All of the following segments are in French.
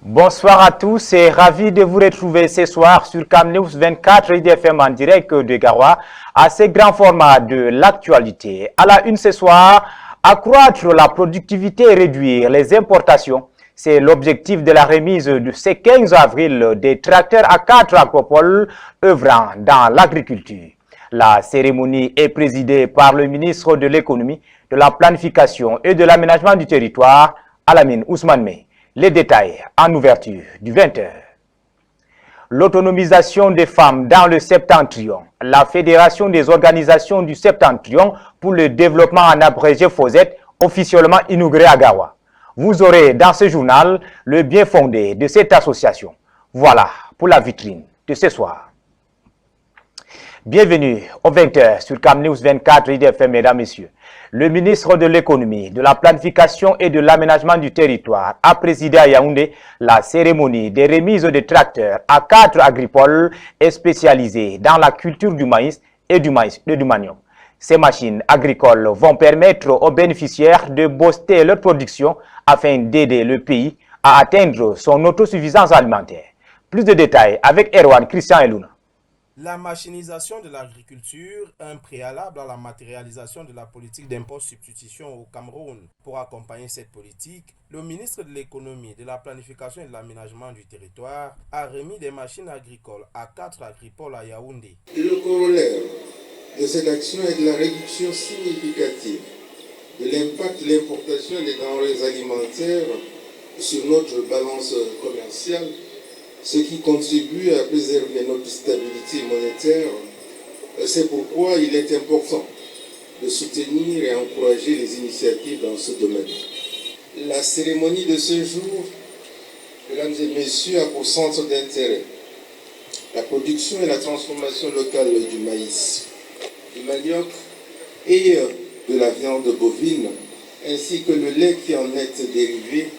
Bonsoir à tous et ravi de vous retrouver ce soir sur CamNews 24 IDFM en direct de Garoua à ce grand format de l'actualité. À la une ce soir, accroître la productivité et réduire les importations. C'est l'objectif de la remise de ce 15 avril des tracteurs à 4 agropoles œuvrant dans l'agriculture. La cérémonie est présidée par le ministre de l'Économie, de la Planification et de l'Aménagement du Territoire, Alamine Ousmane Mey. Les détails en ouverture du 20h. L'autonomisation des femmes dans le Septentrion. La Fédération des organisations du Septentrion pour le développement en abrégé FOSET, officiellement inaugurée à Garoua. Vous aurez dans ce journal le bien fondé de cette association. Voilà pour la vitrine de ce soir. Bienvenue au 20h sur CamNews 24 IDFM, mesdames, messieurs. Le ministre de l'Économie, de la Planification et de l'Aménagement du Territoire a présidé à Yaoundé la cérémonie des remises de tracteurs à 4 agripoles spécialisés dans la culture du maïs et du manioc. Ces machines agricoles vont permettre aux bénéficiaires de booster leur production afin d'aider le pays à atteindre son autosuffisance alimentaire. Plus de détails avec Erwan Christian Elouna. La machinisation de l'agriculture, un préalable à la matérialisation de la politique d'impôt-substitution au Cameroun. Pour accompagner cette politique, le ministre de l'Économie, de la Planification et de l'Aménagement du Territoire a remis des machines agricoles à 4 agripoles à Yaoundé. Le corollaire de cette action est de la réduction significative de l'impact de l'importation des denrées alimentaires sur notre balance commerciale, ce qui contribue à préserver notre stabilité monétaire. C'est pourquoi il est important de soutenir et encourager les initiatives dans ce domaine. La cérémonie de ce jour, mesdames et messieurs, a pour centre d'intérêt la production et la transformation locale du maïs, du manioc et de la viande bovine, ainsi que le lait qui en est dérivé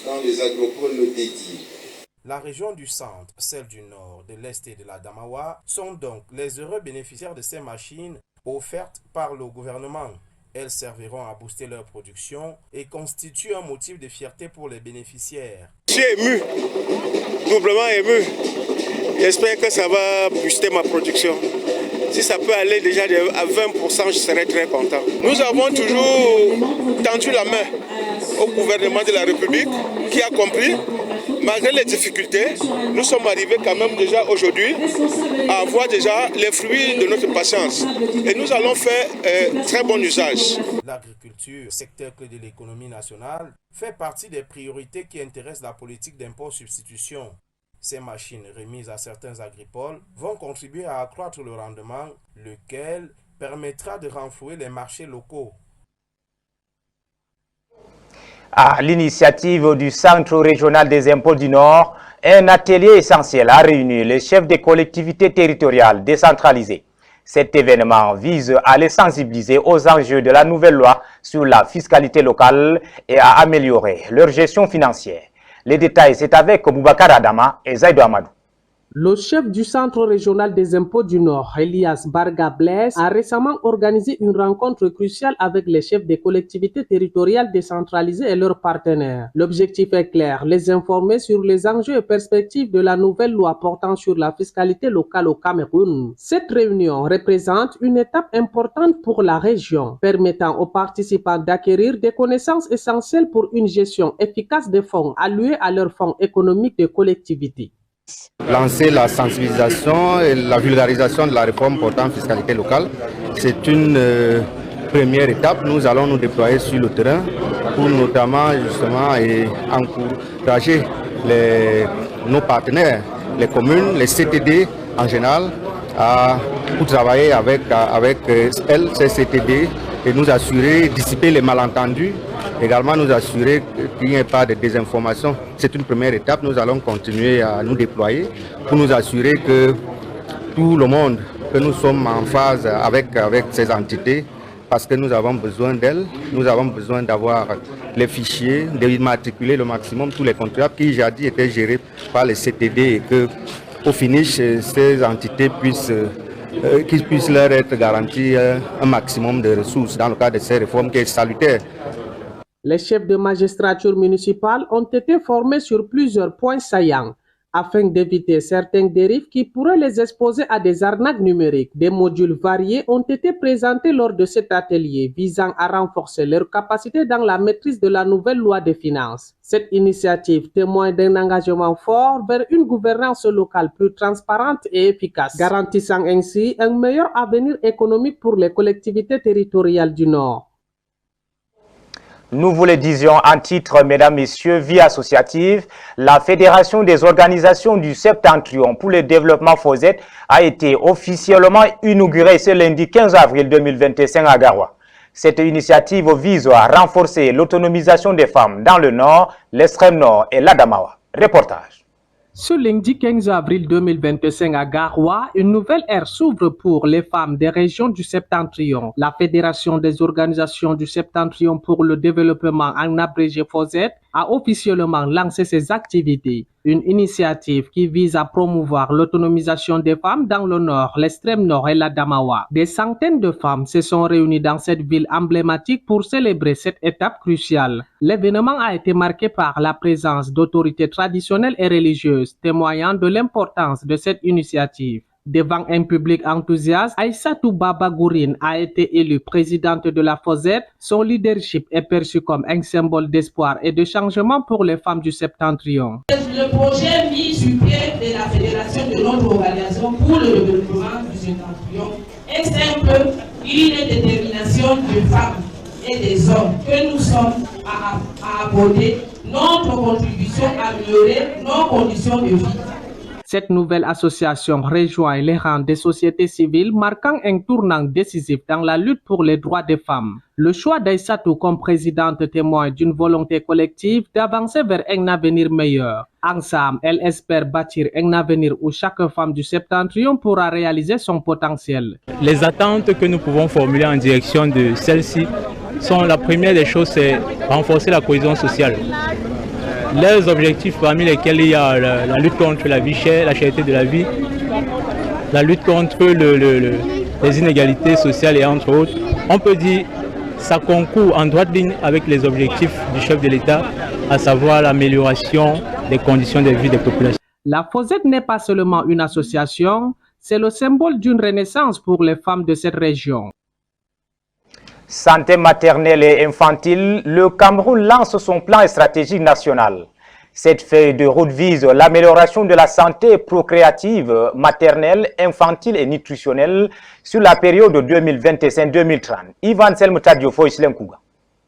dans les agropoles dédiés. La région du centre, celle du nord, de l'est et de la Damawa sont donc les heureux bénéficiaires de ces machines offertes par le gouvernement. Elles serviront à booster leur production et constituent un motif de fierté pour les bénéficiaires. Je suis ému, doublement ému. J'espère que ça va booster ma production. Si ça peut aller déjà à 20%, je serai très content. Nous avons toujours tendu la main au gouvernement de la République qui a compris. Malgré les difficultés, nous sommes arrivés quand même déjà aujourd'hui à voir déjà les fruits de notre patience. Et nous allons faire très bon usage. L'agriculture, secteur clé de l'économie nationale, fait partie des priorités qui intéressent la politique d'impôt-substitution. Ces machines remises à certains agripoles vont contribuer à accroître le rendement, lequel permettra de renflouer les marchés locaux. À l'initiative du Centre régional des impôts du Nord, un atelier essentiel a réuni les chefs des collectivités territoriales décentralisées. Cet événement vise à les sensibiliser aux enjeux de la nouvelle loi sur la fiscalité locale et à améliorer leur gestion financière. Les détails, c'est avec Boubacar Adama et Zaïdou Amadou. Le chef du Centre régional des impôts du Nord, Elias Barga Blaise, a récemment organisé une rencontre cruciale avec les chefs des collectivités territoriales décentralisées et leurs partenaires. L'objectif est clair, les informer sur les enjeux et perspectives de la nouvelle loi portant sur la fiscalité locale au Cameroun. Cette réunion représente une étape importante pour la région, permettant aux participants d'acquérir des connaissances essentielles pour une gestion efficace des fonds alloués à leurs fonds économiques de collectivités. Lancer la sensibilisation et la vulgarisation de la réforme portant fiscalité locale, c'est une première étape. Nous allons nous déployer sur le terrain pour notamment justement encourager nos partenaires, les communes, les CTD en général, pour travailler avec ces CTD et nous assurer, dissiper les malentendus, également nous assurer qu'il n'y ait pas de désinformation. C'est une première étape, nous allons continuer à nous déployer pour nous assurer que tout le monde, que nous sommes en phase avec ces entités, parce que nous avons besoin d'elles, nous avons besoin d'avoir les fichiers, d'immatriculer le maximum tous les contribuables qui jadis étaient gérés par les CTD et que au finish, ces entités qu'il puisse leur être garanti un maximum de ressources dans le cadre de ces réformes qui est salutaire. Les chefs de magistrature municipale ont été formés sur plusieurs points saillants afin d'éviter certaines dérives qui pourraient les exposer à des arnaques numériques. Des modules variés ont été présentés lors de cet atelier visant à renforcer leur capacité dans la maîtrise de la nouvelle loi des finances. Cette initiative témoigne d'un engagement fort vers une gouvernance locale plus transparente et efficace, garantissant ainsi un meilleur avenir économique pour les collectivités territoriales du Nord. Nous vous le disions en titre, mesdames, messieurs, vie associative, la Fédération des organisations du Septentrion pour le développement FOSET a été officiellement inaugurée ce lundi 15 avril 2025 à Garoua. Cette initiative vise à renforcer l'autonomisation des femmes dans le Nord, l'extrême Nord et l'Adamawa. Reportage. Ce lundi 15 avril 2025 à Garoua, une nouvelle ère s'ouvre pour les femmes des régions du Septentrion. La Fédération des organisations du Septentrion pour le développement en abrégé FOSET a officiellement lancé ses activités. Une initiative qui vise à promouvoir l'autonomisation des femmes dans le Nord, l'extrême Nord et l'Adamawa. Des centaines de femmes se sont réunies dans cette ville emblématique pour célébrer cette étape cruciale. L'événement a été marqué par la présence d'autorités traditionnelles et religieuses, témoignant de l'importance de cette initiative. Devant un public enthousiaste, Aïssatou Baba Gourine a été élue présidente de la FOSET. Son leadership est perçu comme un symbole d'espoir et de changement pour les femmes du Septentrion. Le projet mis sur pied de la fédération de notre organisation pour le développement du Septentrion est simple, une détermination de femmes et des hommes que nous sommes à apporter notre contribution à améliorer nos conditions de vie. Cette nouvelle association rejoint les rangs des sociétés civiles, marquant un tournant décisif dans la lutte pour les droits des femmes. Le choix d'Aïssatou comme présidente témoigne d'une volonté collective d'avancer vers un avenir meilleur. Ensemble, elle espère bâtir un avenir où chaque femme du Septentrion pourra réaliser son potentiel. Les attentes que nous pouvons formuler en direction de celle-ci sont, la première des choses, c'est renforcer la cohésion sociale. Les objectifs parmi lesquels il y a la lutte contre la vie chère, la cherté de la vie, la lutte contre les inégalités sociales et entre autres, on peut dire que ça concourt en droite ligne avec les objectifs du chef de l'État, à savoir l'amélioration des conditions de vie des populations. La FOSET n'est pas seulement une association, c'est le symbole d'une renaissance pour les femmes de cette région. Santé maternelle et infantile, le Cameroun lance son plan stratégique national. Cette feuille de route vise l'amélioration de la santé procréative, maternelle, infantile et nutritionnelle sur la période 2025-2030. Ivan Selmutadiofo Islenkouga.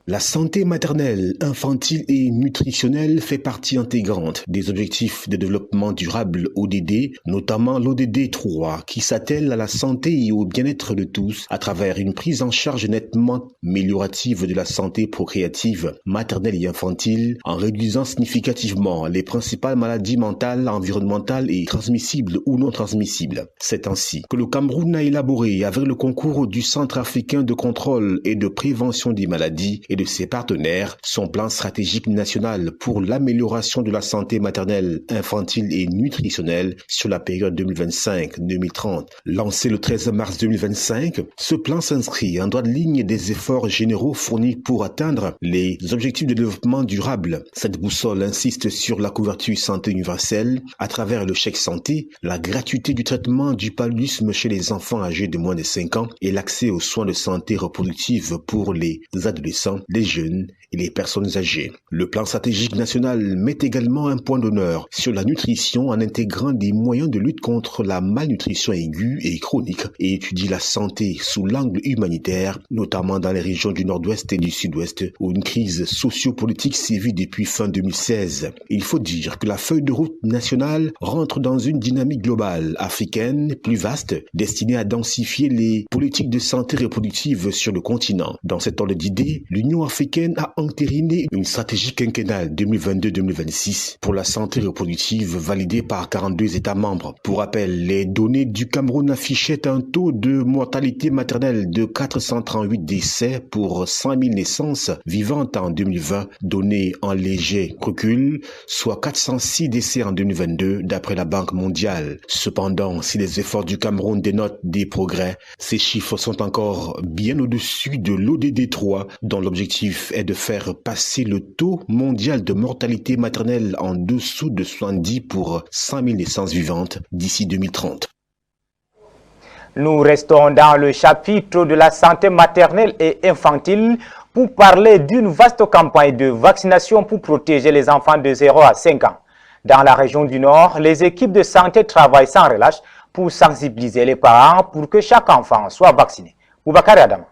La santé maternelle, infantile et nutritionnelle fait partie intégrante des objectifs de développement durable ODD, notamment l'ODD 3, qui s'attelle à la santé et au bien-être de tous à travers une prise en charge nettement améliorative de la santé procréative, maternelle et infantile, en réduisant significativement les principales maladies mentales, environnementales et transmissibles ou non transmissibles. C'est ainsi que le Cameroun a élaboré, avec le concours du Centre africain de contrôle et de prévention des maladies et de ses partenaires, son plan stratégique national pour l'amélioration de la santé maternelle, infantile et nutritionnelle sur la période 2025-2030. Lancé le 13 mars 2025, ce plan s'inscrit en droite ligne des efforts généraux fournis pour atteindre les objectifs de développement durable. Cette boussole insiste sur la couverture santé universelle à travers le chèque santé, la gratuité du traitement du paludisme chez les enfants âgés de moins de 5 ans et l'accès aux soins de santé reproductive pour les adolescents, les jeunes et les personnes âgées. Le plan stratégique national met également un point d'honneur sur la nutrition en intégrant des moyens de lutte contre la malnutrition aiguë et chronique et étudie la santé sous l'angle humanitaire, notamment dans les régions du nord-ouest et du sud-ouest où une crise sociopolitique sévit depuis fin 2016. Il faut dire que la feuille de route nationale rentre dans une dynamique globale africaine plus vaste destinée à densifier les politiques de santé reproductive sur le continent. Dans cet ordre d'idées, l'Union africaine a entériné une stratégie quinquennale 2022-2026 pour la santé reproductive validée par 42 États membres. Pour rappel, les données du Cameroun affichaient un taux de mortalité maternelle de 438 décès pour 100 000 naissances vivantes en 2020, données en léger recul, soit 406 décès en 2022 d'après la Banque mondiale. Cependant, si les efforts du Cameroun dénotent des progrès, ces chiffres sont encore bien au-dessus de l'ODD 3 dont l'objectif est de faire faire passer le taux mondial de mortalité maternelle en dessous de 70 pour 100 000 naissances vivantes d'ici 2030. Nous restons dans le chapitre de la santé maternelle et infantile pour parler d'une vaste campagne de vaccination pour protéger les enfants de 0 à 5 ans. Dans la région du Nord, les équipes de santé travaillent sans relâche pour sensibiliser les parents pour que chaque enfant soit vacciné. Boubacar Adam.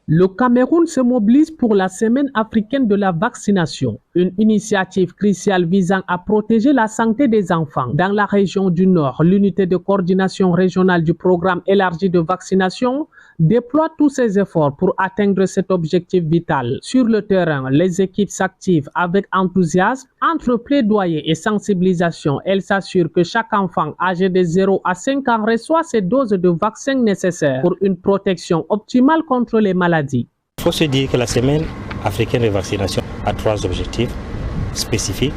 Le Cameroun se mobilise pour la Semaine africaine de la vaccination, une initiative cruciale visant à protéger la santé des enfants. Dans la région du Nord, l'unité de coordination régionale du programme élargi de vaccination déploie tous ses efforts pour atteindre cet objectif vital. Sur le terrain, les équipes s'activent avec enthousiasme. Entre plaidoyer et sensibilisation, elles s'assurent que chaque enfant âgé de 0 à 5 ans reçoit ses doses de vaccins nécessaires pour une protection optimale contre les maladies. Il faut se dire que la Semaine africaine de vaccination a 3 objectifs spécifiques.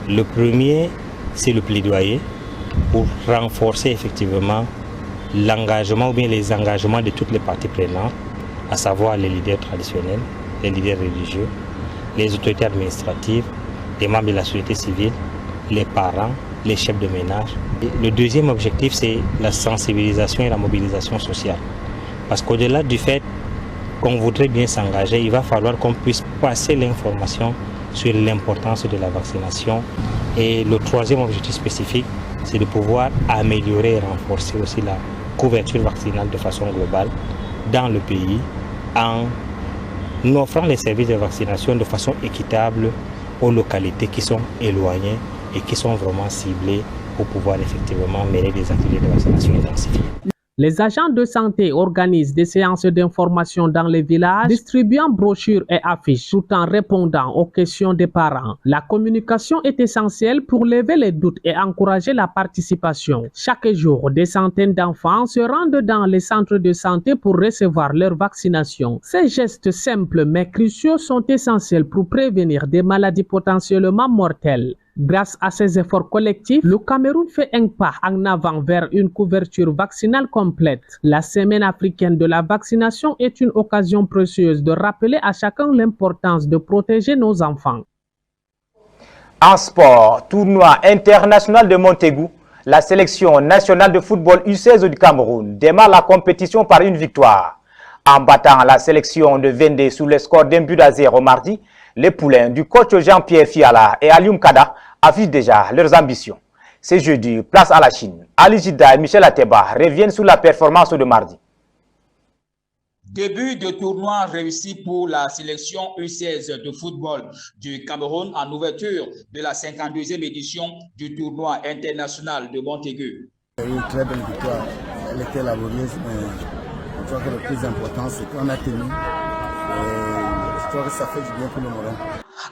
Le premier, c'est le plaidoyer pour renforcer effectivement l'engagement ou bien les engagements de toutes les parties prenantes, à savoir les leaders traditionnels, les leaders religieux, les autorités administratives, les membres de la société civile, les parents, les chefs de ménage. Et le deuxième objectif, c'est la sensibilisation et la mobilisation sociale. Parce qu'au-delà du fait qu'on voudrait bien s'engager, il va falloir qu'on puisse passer l'information sur l'importance de la vaccination. Et le troisième objectif spécifique, c'est de pouvoir améliorer et renforcer aussi la couverture vaccinale de façon globale dans le pays en offrant les services de vaccination de façon équitable aux localités qui sont éloignées et qui sont vraiment ciblées pour pouvoir effectivement mener des activités de vaccination intensifiées. Les agents de santé organisent des séances d'information dans les villages, distribuant brochures et affiches tout en répondant aux questions des parents. La communication est essentielle pour lever les doutes et encourager la participation. Chaque jour, des centaines d'enfants se rendent dans les centres de santé pour recevoir leur vaccination. Ces gestes simples mais cruciaux sont essentiels pour prévenir des maladies potentiellement mortelles. Grâce à ces efforts collectifs, le Cameroun fait un pas en avant vers une couverture vaccinale complète. La Semaine africaine de la vaccination est une occasion précieuse de rappeler à chacun l'importance de protéger nos enfants. En sport, tournoi international de Montaigu, la sélection nationale de football U16 du Cameroun démarre la compétition par une victoire. En battant la sélection de Vendée sous le score d'1-0 mardi, les poulains du coach Jean-Pierre Fiala et Alioum Kada affichent déjà leurs ambitions. C'est jeudi, place à la Chine. Ali Jida et Michel Ateba reviennent sur la performance de mardi. Début de tournoi réussi pour la sélection U16 de football du Cameroun en ouverture de la 52e édition du tournoi international de Montaigu. Une très belle victoire. Elle était laborieuse, mais je crois que le plus important, c'est qu'on a tenu. Je crois que ça fait du bien pour le moral.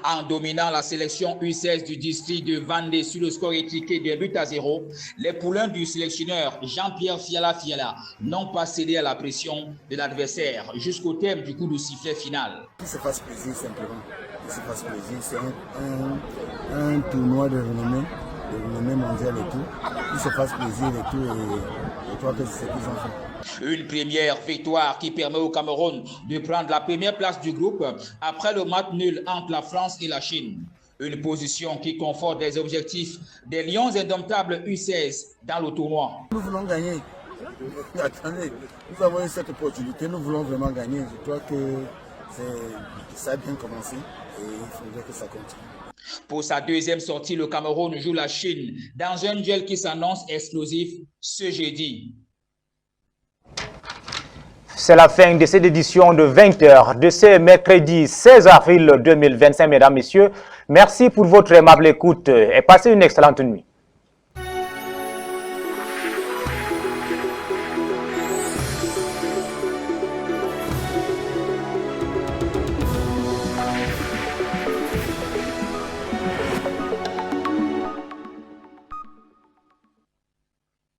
En dominant la sélection U16 du district de Vendée sur le score étriqué de 1-0, les poulains du sélectionneur Jean-Pierre Fiala n'ont pas cédé à la pression de l'adversaire jusqu'au terme du coup de sifflet final. Qu'il se fasse plaisir simplement. Qu'il se fasse plaisir. C'est un tournoi de renommée mondiale et tout. Qu'il se fasse plaisir et tout. Et je crois que c'est ce qu'ils ont fait. Une première victoire qui permet au Cameroun de prendre la première place du groupe après le match nul entre la France et la Chine. Une position qui conforte les objectifs des Lions indomptables U16 dans le tournoi. Nous voulons gagner. Attendez, nous avons eu cette opportunité, nous voulons vraiment gagner. Je crois que ça a bien commencé et il faudrait que ça continue. Pour sa deuxième sortie, le Cameroun joue la Chine dans un duel qui s'annonce explosif ce jeudi. C'est la fin de cette édition de 20h de ce mercredi 16 avril 2025, mesdames, messieurs. Merci pour votre aimable écoute et passez une excellente nuit.